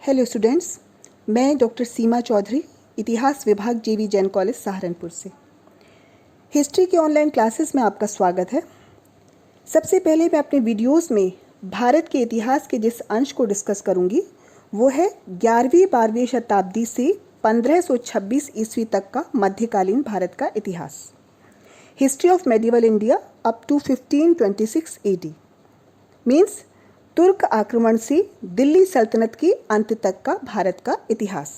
Hello students, मैं doctor सीमा चौधरी, इतिहास विभाग JV जैन कॉलेज सहारनपुर से। हिस्ट्री के ऑनलाइन क्लासेस में आपका स्वागत है। सबसे पहले मैं अपने वीडियोस में भारत के इतिहास के जिस अंश को डिस्कस करूंगी वो है 11वीं-12वीं शताब्दी से 1526 ईस्वी तक का मध्यकालीन भारत का इतिहास। History of medieval India up to 1526 AD means तुर्क आक्रमण से दिल्ली सल्तनत के अंत तक का भारत का इतिहास।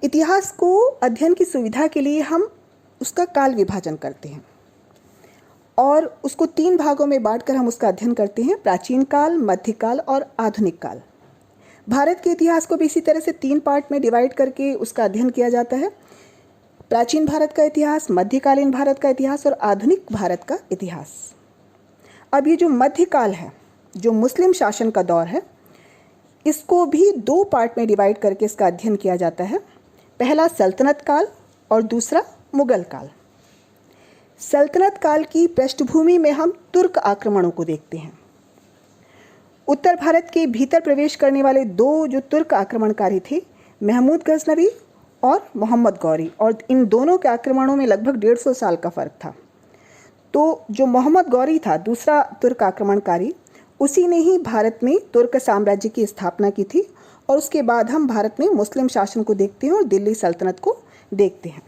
इतिहास को अध्ययन की सुविधा के लिए हम उसका काल विभाजन करते हैं और उसको 3 भागों में बांटकर हम उसका अध्ययन करते हैं: प्राचीन काल, मध्यकाल और आधुनिक काल। भारत के इतिहास को भी इसी तरह से 3 पार्ट में डिवाइड करके उसका अध्ययन किया जाता है: प्राचीन भारत का इतिहास, मध्यकालीन भारत का इतिहास और आधुनिक भारत का इतिहास। अब ये जो मध्यकाल है, जो मुस्लिम शासन का दौर है, इसको भी 2 पार्ट में डिवाइड करके इसका अध्ययन किया जाता है। पहला सल्तनत काल और दूसरा मुगल काल। सल्तनत काल की पृष्ठभूमि में हम तुर्क आक्रमणों को देखते हैं। उत्तर भारत के भीतर प्रवेश करने वाले 2 जो तुर्क आक्रमणकारी थे, महमूद गजनवी और मोहम्मद गौरी, और इन दोनों के आक्रमणों में लगभग 150 साल का फर्क था। तो जो मोहम्मद गौरी था, दूसरा तुर्क आक्रमणकारी, उसी ने ही भारत में तुर्क साम्राज्य की स्थापना की थी और उसके बाद हम भारत में मुस्लिम शासन को देखते हैं और दिल्ली सल्तनत को देखते हैं।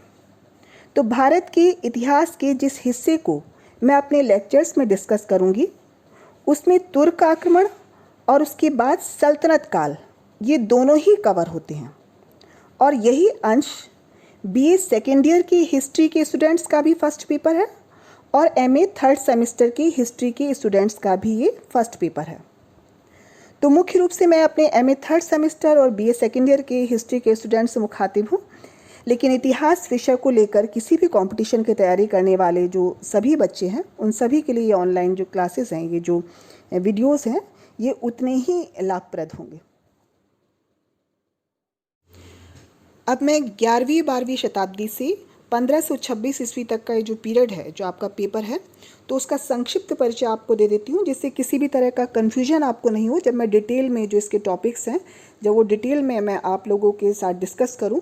तो भारत के इतिहास के जिस हिस्से को मैं अपने लेक्चर्स में डिस्कस करूंगी, उसमें तुर्क आक्रमण और उसके बाद सल्तनत काल, ये दोनों ही कवर होते हैं। और यही अंश BA सेकेंड ईयर की हिस्ट्री के स्टूडेंट्स का भी फर्स्ट पेपर है और MA थर्ड सेमेस्टर की हिस्ट्री के स्टूडेंट्स का भी ये फर्स्ट पेपर है। तो मुख्य रूप से मैं अपने MA थर्ड सेमेस्टर और BA सेकेंड ईयर के हिस्ट्री के स्टूडेंट्स से मुखातिब हूँ, लेकिन इतिहास विषय को लेकर किसी भी कंपटीशन की तैयारी करने वाले जो सभी बच्चे हैं, उन सभी के लिए ये ऑनलाइन जो क्लासेस हैं, ये जो वीडियोज़ हैं, ये उतने ही लाभप्रद होंगे। अब मैं 11वीं-12वीं शताब्दी से 1526 ईस्वी तक का ये जो पीरियड है, जो आपका पेपर है, तो उसका संक्षिप्त परिचय आपको दे देती हूँ, जिससे किसी भी तरह का कन्फ्यूजन आपको नहीं हो। जब मैं डिटेल में जो इसके टॉपिक्स हैं, जब वो डिटेल में मैं आप लोगों के साथ डिस्कस करूँ,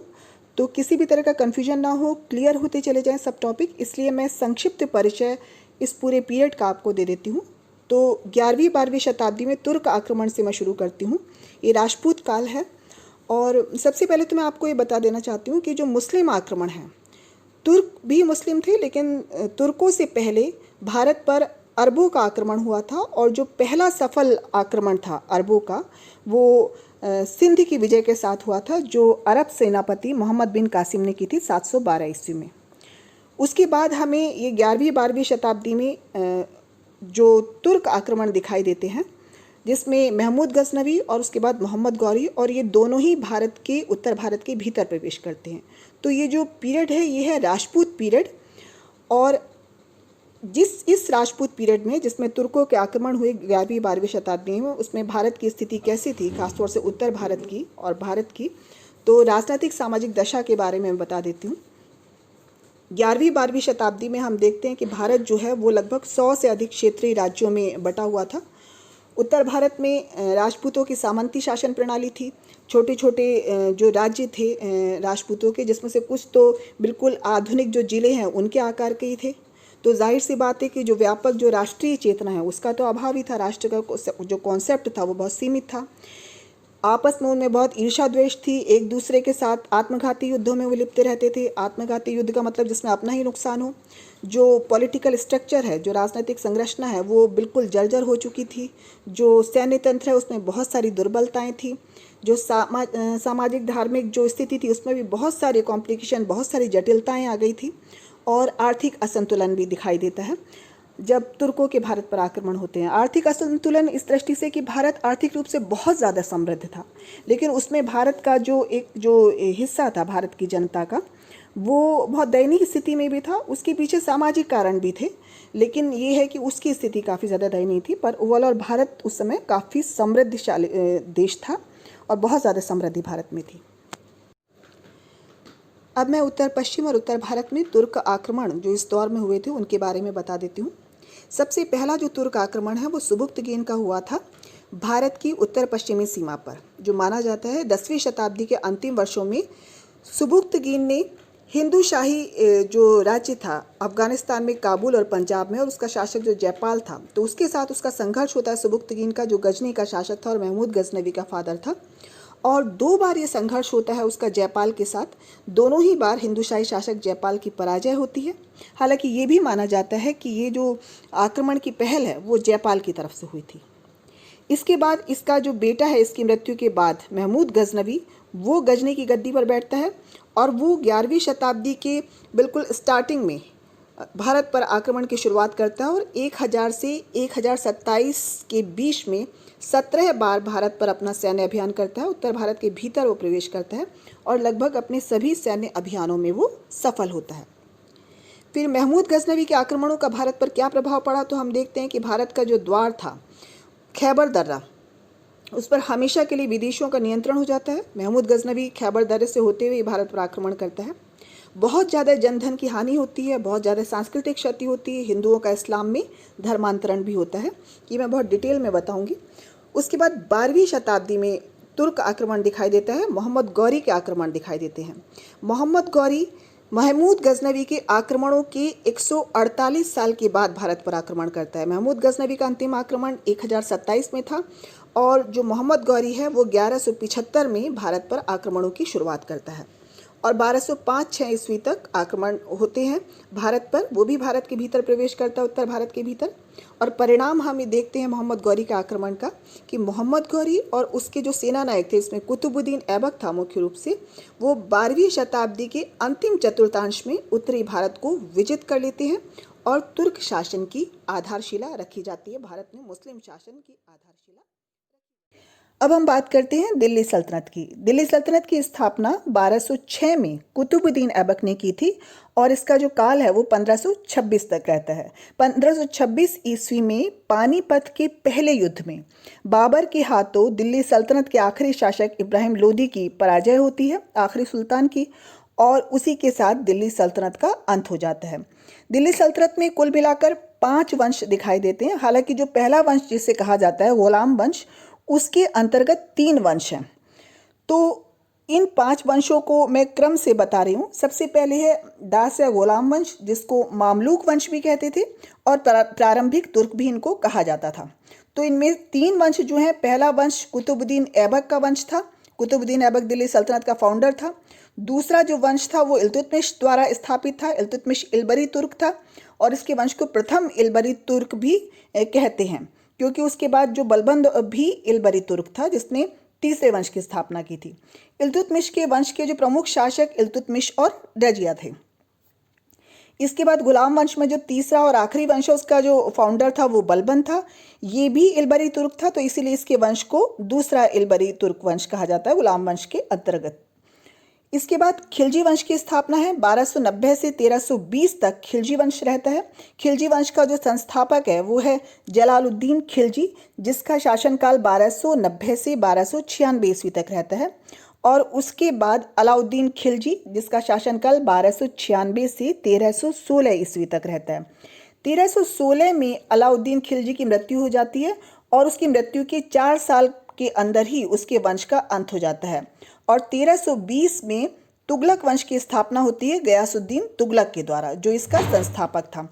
तो किसी भी तरह का कन्फ्यूजन ना हो, क्लियर होते चले जाएँ सब टॉपिक। इसलिए मैं संक्षिप्त परिचय इस पूरे पीरियड का आपको दे देती हूँ। तो 11वीं-12वीं शताब्दी में तुर्क आक्रमण से मैं शुरू करती हूँ। ये राजपूत काल है और सबसे पहले तो मैं आपको ये बता देना चाहती हूँ कि जो मुस्लिम आक्रमण है, तुर्क भी मुस्लिम थे, लेकिन तुर्कों से पहले भारत पर अरबों का आक्रमण हुआ था और जो पहला सफल आक्रमण था अरबों का, वो सिंध की विजय के साथ हुआ था, जो अरब सेनापति मोहम्मद बिन कासिम ने की थी 712 ईस्वी में। उसके बाद हमें ये 11वीं-12वीं शताब्दी में जो तुर्क आक्रमण दिखाई देते हैं, जिसमें महमूद गजनवी और उसके बाद मोहम्मद गौरी, और ये दोनों ही भारत के उत्तर भारत के भीतर प्रवेश करते हैं। तो ये जो पीरियड है, ये है राजपूत पीरियड। और इस राजपूत पीरियड में, जिसमें तुर्कों के आक्रमण हुए 11वीं-12वीं शताब्दी में, उसमें भारत की स्थिति कैसी थी, खासतौर से उत्तर भारत की और भारत की, तो राजनीतिक सामाजिक दशा के बारे में मैं बता देती हूँ। 11वीं-12वीं शताब्दी में हम देखते हैं कि भारत जो है वो लगभग 100 से अधिक क्षेत्रीय राज्यों में बटा हुआ था। उत्तर भारत में राजपूतों की सामंती शासन प्रणाली थी। छोटे छोटे जो राज्य थे राजपूतों के, जिसमें से कुछ तो बिल्कुल आधुनिक जो जिले हैं उनके आकार के ही थे। तो जाहिर सी बात है कि जो व्यापक जो राष्ट्रीय चेतना है, उसका तो अभाव ही था। राष्ट्र का जो कॉन्सेप्ट था वो बहुत सीमित था। आपस में उनमें बहुत ईर्ष्या द्वेष थी, एक दूसरे के साथ आत्मघाती युद्धों में वो लिप्त रहते थे। आत्मघाती युद्ध का मतलब जिसमें अपना ही नुकसान हो। जो पॉलिटिकल स्ट्रक्चर है, जो राजनीतिक संरचना है, वो बिल्कुल जर्जर हो चुकी थी। जो सैन्य तंत्र है, उसमें बहुत सारी दुर्बलताएं थी। जो सामाजिक धार्मिक जो स्थिति थी, उसमें भी बहुत सारे कॉम्प्लिकेशन, बहुत सारी जटिलताएं आ गई थी। और आर्थिक असंतुलन भी दिखाई देता है जब तुर्कों के भारत पर आक्रमण होते हैं। आर्थिक असंतुलन इस दृष्टि से कि भारत आर्थिक रूप से बहुत ज़्यादा समृद्ध था, लेकिन उसमें भारत का जो हिस्सा था भारत की जनता का, वो बहुत दयनीय स्थिति में भी था। उसके पीछे सामाजिक कारण भी थे, लेकिन ये है कि उसकी स्थिति काफ़ी ज़्यादा दयनीय थी। पर ओवरऑल भारत उस समय काफ़ी समृद्धशाली देश था और बहुत ज़्यादा समृद्धि भारत में थी। अब मैं उत्तर पश्चिम और उत्तर भारत में तुर्क आक्रमण जो इस दौर में हुए थे उनके बारे में बता देती हूँ। सबसे पहला जो तुर्क आक्रमण है वो सुबुक्तगीन का हुआ था भारत की उत्तर पश्चिमी सीमा पर, जो माना जाता है 10वीं शताब्दी के अंतिम वर्षों में सुबुक्तगीन ने हिंदू शाही जो राज्य था अफगानिस्तान में, काबुल और पंजाब में, और उसका शासक जो जयपाल था, तो उसके साथ उसका संघर्ष होता है सुबुक्तगीन का, जो गजनी का शासक था और महमूद गजनवी का फादर था। और 2 बार ये संघर्ष होता है उसका जयपाल के साथ। दोनों ही बार हिंदू शाही शासक जयपाल की पराजय होती है। हालांकि ये भी माना जाता है कि ये जो आक्रमण की पहल है वो जयपाल की तरफ से हुई थी। इसके बाद इसका जो बेटा है, इसकी मृत्यु के बाद महमूद गजनवी, वो गजनी की गद्दी पर बैठता है और वो 11वीं शताब्दी के बिल्कुल स्टार्टिंग में भारत पर आक्रमण की शुरुआत करता है और 1000 से 1027 के बीच में 17 बार भारत पर अपना सैन्य अभियान करता है। उत्तर भारत के भीतर वो प्रवेश करता है और लगभग अपने सभी सैन्य अभियानों में वो सफल होता है। फिर महमूद गजनवी के आक्रमणों का भारत पर क्या प्रभाव पड़ा, तो हम देखते हैं कि भारत का जो द्वार था खैबर दर्रा, उस पर हमेशा के लिए विदेशियों का नियंत्रण हो जाता है। महमूद गजनवी खैबर दर्रे से होते हुए भारत पर आक्रमण करता है। बहुत ज़्यादा जनधन की हानि होती है, बहुत ज़्यादा सांस्कृतिक क्षति होती है, हिंदुओं का इस्लाम में धर्मांतरण भी होता है। ये मैं बहुत डिटेल में बताऊंगी। उसके बाद 12वीं शताब्दी में तुर्क आक्रमण दिखाई देता है, मोहम्मद गौरी के आक्रमण दिखाई देते हैं। मोहम्मद गौरी महमूद गजनवी के आक्रमणों के 148 साल के बाद भारत पर आक्रमण करता है। महमूद गजनवी का अंतिम आक्रमण 1027 में था और जो मोहम्मद गौरी है वो 1175 में भारत पर आक्रमणों की शुरुआत करता है और 1205-6 ईस्वी तक आक्रमण होते हैं भारत पर। वो भी भारत के भीतर प्रवेश करता है, उत्तर भारत के भीतर। और परिणाम हम ये देखते हैं मोहम्मद गौरी के आक्रमण का कि मोहम्मद गौरी और उसके जो सेना नायक थे, इसमें कुतुबुद्दीन ऐबक था मुख्य रूप से, वो 12वीं शताब्दी के अंतिम चतुर्थांश में उत्तरी भारत को विजित कर लेते हैं और तुर्क शासन की आधारशिला रखी जाती है। भारत में मुस्लिम शासन की आधारशिला। अब हम बात करते हैं दिल्ली सल्तनत की। दिल्ली सल्तनत की स्थापना 1206 में कुतुबुद्दीन ऐबक ने की थी और इसका जो काल है वो 1526 तक रहता है। 1526 ईस्वी में पानीपत के पहले युद्ध में बाबर के हाथों दिल्ली सल्तनत के आखिरी शासक इब्राहिम लोदी की पराजय होती है, आखिरी सुल्तान की, और उसी के साथ दिल्ली सल्तनत का अंत हो जाता है। दिल्ली सल्तनत में कुल मिलाकर 5 वंश दिखाई देते हैं। हालांकि जो पहला वंश जिसे कहा जाता है गुलाम वंश, उसके अंतर्गत 3 वंश हैं। तो इन 5 वंशों को मैं क्रम से बता रही हूँ। सबसे पहले है दास या गुलाम वंश, जिसको मामलूक वंश भी कहते थे और प्रारंभिक तुर्क भी इनको कहा जाता था। तो इनमें 3 वंश जो हैं, पहला वंश कुतुबुद्दीन ऐबक का वंश था। कुतुबुद्दीन ऐबक दिल्ली सल्तनत का फाउंडर था। दूसरा जो वंश था वो इल्तुतमिश द्वारा स्थापित था, इल्तुतमिश इल्बरी तुर्क था और इसके वंश को प्रथम इल्बरी तुर्क भी कहते हैं, क्योंकि उसके बाद जो बलबंद भी इल्बरी तुर्क था जिसने तीसरे वंश की स्थापना की थी। इल्तुतमिश के वंश के जो प्रमुख शासक इल्तुतमिश और रजिया थे। इसके बाद गुलाम वंश में जो तीसरा और आखिरी वंश है उसका जो फाउंडर था वो बलबन था। ये भी इल्बरी तुर्क था, तो इसीलिए इसके वंश को दूसरा इल्बरी तुर्क वंश कहा जाता है गुलाम वंश के अंतर्गत। इसके बाद खिलजी वंश की स्थापना है। 1290 से 1320 तक खिलजी वंश रहता है। खिलजी वंश का जो संस्थापक है वो है जलालुद्दीन खिलजी, जिसका शासनकाल 1290 से 1296 ईस्वी तक रहता है। और उसके बाद अलाउद्दीन खिलजी, जिसका शासनकाल 1296 से 1316 ईस्वी तक रहता है। 1316 में अलाउद्दीन खिलजी की मृत्यु हो जाती है और उसकी मृत्यु के 4 साल के अंदर ही उसके वंश का अंत हो जाता है। और 1320 में तुगलक वंश की स्थापना होती है गयासुद्दीन तुगलक के द्वारा, जो इसका संस्थापक था।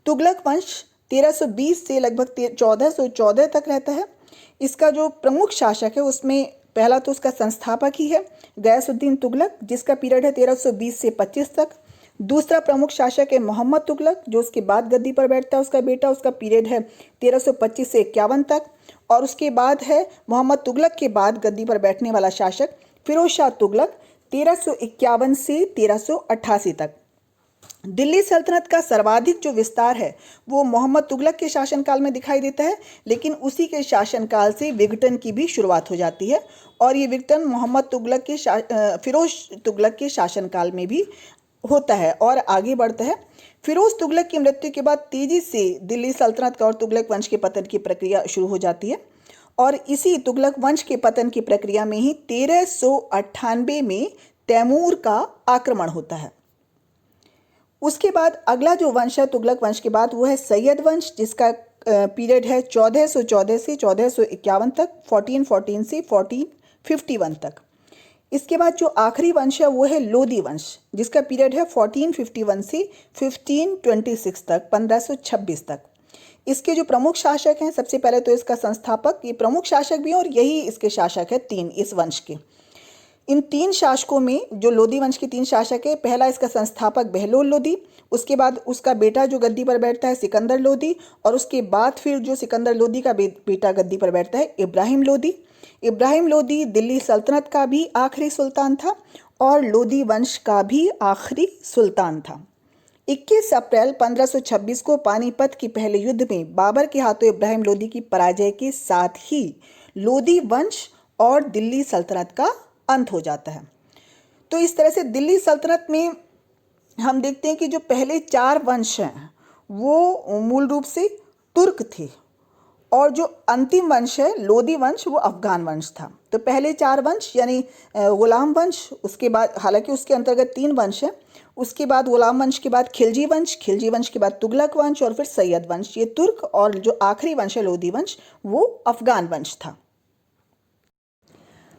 तुगलक वंश 1320 से लगभग 1414 तक रहता है। इसका जो प्रमुख शासक है उसमें पहला तो उसका संस्थापक ही है गयासुद्दीन तुगलक, जिसका पीरियड है 1320 से 25 तक। दूसरा प्रमुख शासक है मोहम्मद तुगलक, जो उसके बाद गद्दी पर बैठता है उसका बेटा, उसका पीरियड है 1325 से 51 तक। और उसके बाद है मोहम्मद तुगलक के बाद गद्दी पर बैठने वाला शासक फिरोज शाह तुगलक, 1351 से 1388 तक। दिल्ली सल्तनत का सर्वाधिक जो विस्तार है वो मोहम्मद तुगलक के शासनकाल में दिखाई देता है, लेकिन उसी के शासनकाल से विघटन की भी शुरुआत हो जाती है और ये विघटन मोहम्मद तुगलक के फिरोज तुगलक के शासनकाल में भी होता है और आगे बढ़ता है। फिरोज तुगलक की मृत्यु के बाद तेजी से दिल्ली सल्तनत का और तुगलक वंश के पतन की प्रक्रिया शुरू हो जाती है और इसी तुगलक वंश के पतन की प्रक्रिया में ही 1398 में तैमूर का आक्रमण होता है। उसके बाद अगला जो वंश है तुगलक वंश के बाद वो है सैयद वंश, जिसका पीरियड है 1414 से 1451 तक, 1414 से 1451 तक। इसके बाद जो आखिरी वंश है वो है लोदी वंश, जिसका पीरियड है 1451 से 1526 तक, 1526 तक। इसके जो प्रमुख शासक हैं, सबसे पहले तो इसका संस्थापक, ये प्रमुख शासक भी हैं और यही इसके शासक है तीन इस वंश के। इन तीन शासकों में जो लोदी वंश के तीन शासक है, पहला इसका संस्थापक बहलोल लोदी, उसके बाद उसका बेटा जो गद्दी पर बैठता है सिकंदर लोदी, और उसके बाद फिर जो सिकंदर लोदी का बेटा गद्दी पर बैठता है इब्राहिम लोदी। इब्राहिम लोदी दिल्ली सल्तनत का भी आखिरी सुल्तान था और लोदी वंश का भी आखिरी सुल्तान था। 21 अप्रैल 1526 को पानीपत के पहले युद्ध में बाबर के हाथों इब्राहिम लोदी की पराजय के साथ ही लोदी वंश और दिल्ली सल्तनत का अंत हो जाता है। तो इस तरह से दिल्ली सल्तनत में हम देखते हैं कि जो पहले 4 वंश हैं वो मूल रूप से तुर्क थे, और जो अंतिम वंश है लोदी वंश वो अफगान वंश था। तो पहले 4 वंश यानी गुलाम वंश, उसके बाद हालांकि उसके अंतर्गत 3 वंश हैं, उसके बाद गुलाम वंश के बाद खिलजी वंश, खिलजी वंश के बाद तुगलक वंश और फिर सैयद वंश, ये तुर्क, और जो आखिरी वंश है लोदी वंश वो अफगान वंश था।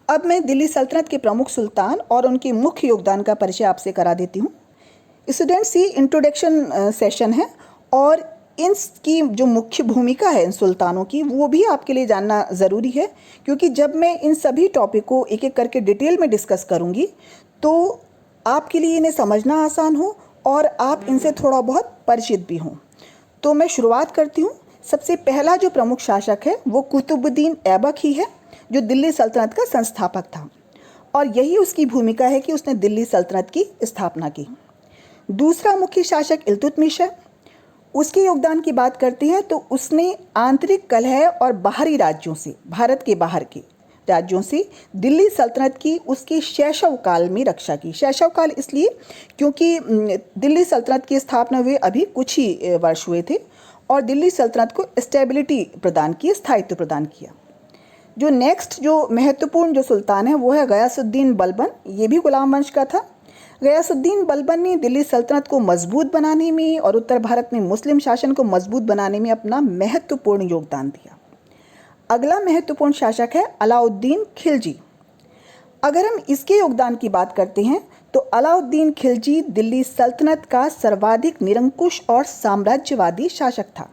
अब मैं दिल्ली सल्तनत के प्रमुख सुल्तान और उनके मुख्य योगदान का परिचय आपसे करा देती हूँ। स्टूडेंट्स, ये इंट्रोडक्शन सेशन है और इनकी जो मुख्य भूमिका है इन सुल्तानों की वो भी आपके लिए जानना ज़रूरी है, क्योंकि जब मैं इन सभी टॉपिक को एक एक करके डिटेल में डिस्कस करूँगी तो आपके लिए इन्हें समझना आसान हो और आप इनसे थोड़ा बहुत परिचित भी हों। तो मैं शुरुआत करती हूँ। सबसे पहला जो प्रमुख शासक है वो कुतुबुद्दीन ऐबक ही है, जो दिल्ली सल्तनत का संस्थापक था, और यही उसकी भूमिका है कि उसने दिल्ली सल्तनत की स्थापना की। दूसरा मुख्य शासक इल्तुतमिश है। उसके योगदान की बात करते हैं तो उसने आंतरिक कलह और बाहरी राज्यों से, भारत के बाहर के राज्यों से दिल्ली सल्तनत की उसके शैशव काल में रक्षा की। शैशव काल इसलिए क्योंकि दिल्ली सल्तनत की स्थापना हुए अभी कुछ ही वर्ष हुए थे, और दिल्ली सल्तनत को स्टेबिलिटी प्रदान की, स्थायित्व प्रदान किया। जो नेक्स्ट जो महत्वपूर्ण जो सुल्तान है वो है गयासुद्दीन बलबन। ये भी गुलाम वंश का था। गयासुद्दीन बलबन ने दिल्ली सल्तनत को मजबूत बनाने में और उत्तर भारत में मुस्लिम शासन को मजबूत बनाने में अपना महत्वपूर्ण योगदान दिया। अगला महत्वपूर्ण शासक है अलाउद्दीन खिलजी। अगर हम इसके योगदान की बात करते हैं तो अलाउद्दीन खिलजी दिल्ली सल्तनत का सर्वाधिक निरंकुश और साम्राज्यवादी शासक था।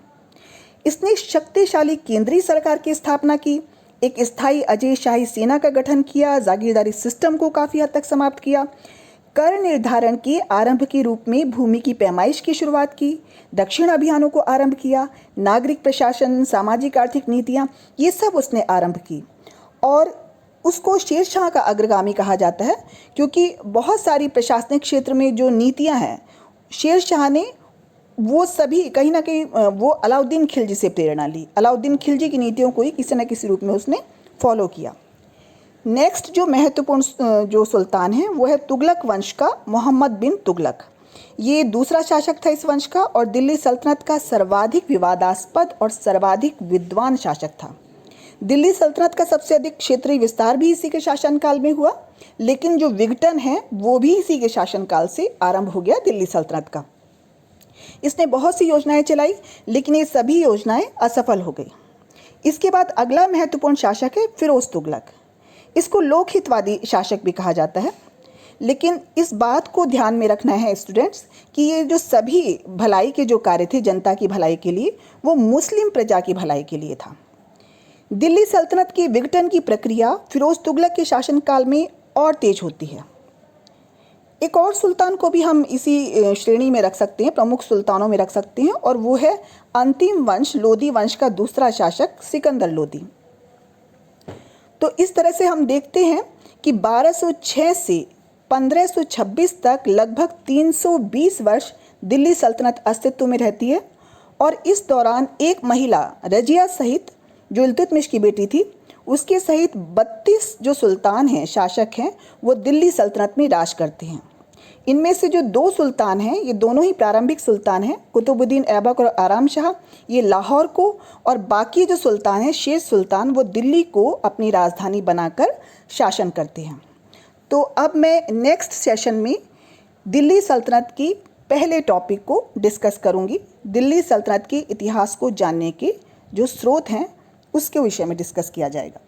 इसने शक्तिशाली केंद्रीय सरकार की स्थापना की, एक स्थायी अजय शाही सेना का गठन किया, जागीरदारी सिस्टम को काफ़ी हद तक समाप्त किया, कर निर्धारण के आरंभ के रूप में भूमि की पैमाइश की शुरुआत की, दक्षिण अभियानों को आरंभ किया, नागरिक प्रशासन, सामाजिक आर्थिक नीतियाँ, ये सब उसने आरंभ की। और उसको शेरशाह का अग्रगामी कहा जाता है, क्योंकि बहुत सारी प्रशासनिक क्षेत्र में जो नीतियाँ हैं शेरशाह ने वो सभी कहीं ना कहीं वो अलाउद्दीन खिलजी से प्रेरणा ली। अलाउद्दीन खिलजी की नीतियों को ही किसी न किसी रूप में उसने फॉलो किया। नेक्स्ट जो महत्वपूर्ण जो सुल्तान है वो है तुगलक वंश का मोहम्मद बिन तुगलक। ये दूसरा शासक था इस वंश का और दिल्ली सल्तनत का सर्वाधिक विवादास्पद और सर्वाधिक विद्वान शासक था। दिल्ली सल्तनत का सबसे अधिक क्षेत्रीय विस्तार भी इसी के शासनकाल में हुआ, लेकिन जो विघटन है वो भी इसी के शासनकाल से आरंभ हो गया दिल्ली सल्तनत का। इसने बहुत सी योजनाएं चलाई, लेकिन ये सभी योजनाएं असफल हो गई। इसके बाद अगला महत्वपूर्ण शासक है फिरोज तुगलक। इसको लोकहितवादी शासक भी कहा जाता है, लेकिन इस बात को ध्यान में रखना है स्टूडेंट्स कि ये जो सभी भलाई के जो कार्य थे जनता की भलाई के लिए, वो मुस्लिम प्रजा की भलाई के लिए था। दिल्ली सल्तनत की विघटन की प्रक्रिया फिरोज तुगलक के शासनकाल में और तेज होती है। एक और सुल्तान को भी हम इसी श्रेणी में रख सकते हैं, प्रमुख सुल्तानों में रख सकते हैं, और वो है अंतिम वंश लोदी वंश का दूसरा शासक सिकंदर लोदी। तो इस तरह से हम देखते हैं कि 1206 से 1526 तक लगभग 320 वर्ष दिल्ली सल्तनत अस्तित्व में रहती है, और इस दौरान एक महिला रजिया सहित, जो इल्तुतमिश की बेटी थी, उसके सहित 32 जो सुल्तान हैं, शासक हैं, वो दिल्ली सल्तनत में राज करते हैं। इनमें से जो 2 सुल्तान हैं, ये दोनों ही प्रारंभिक सुल्तान हैं, कुतुबुद्दीन ऐबक और आराम शाह, ये लाहौर को, और बाकी जो सुल्तान हैं, शेष सुल्तान, वो दिल्ली को अपनी राजधानी बनाकर शासन करते हैं। तो अब मैं नेक्स्ट सेशन में दिल्ली सल्तनत की पहले टॉपिक को डिस्कस करूंगी। दिल्ली सल्तनत के इतिहास को जानने के जो स्रोत हैं उसके विषय में डिस्कस किया जाएगा।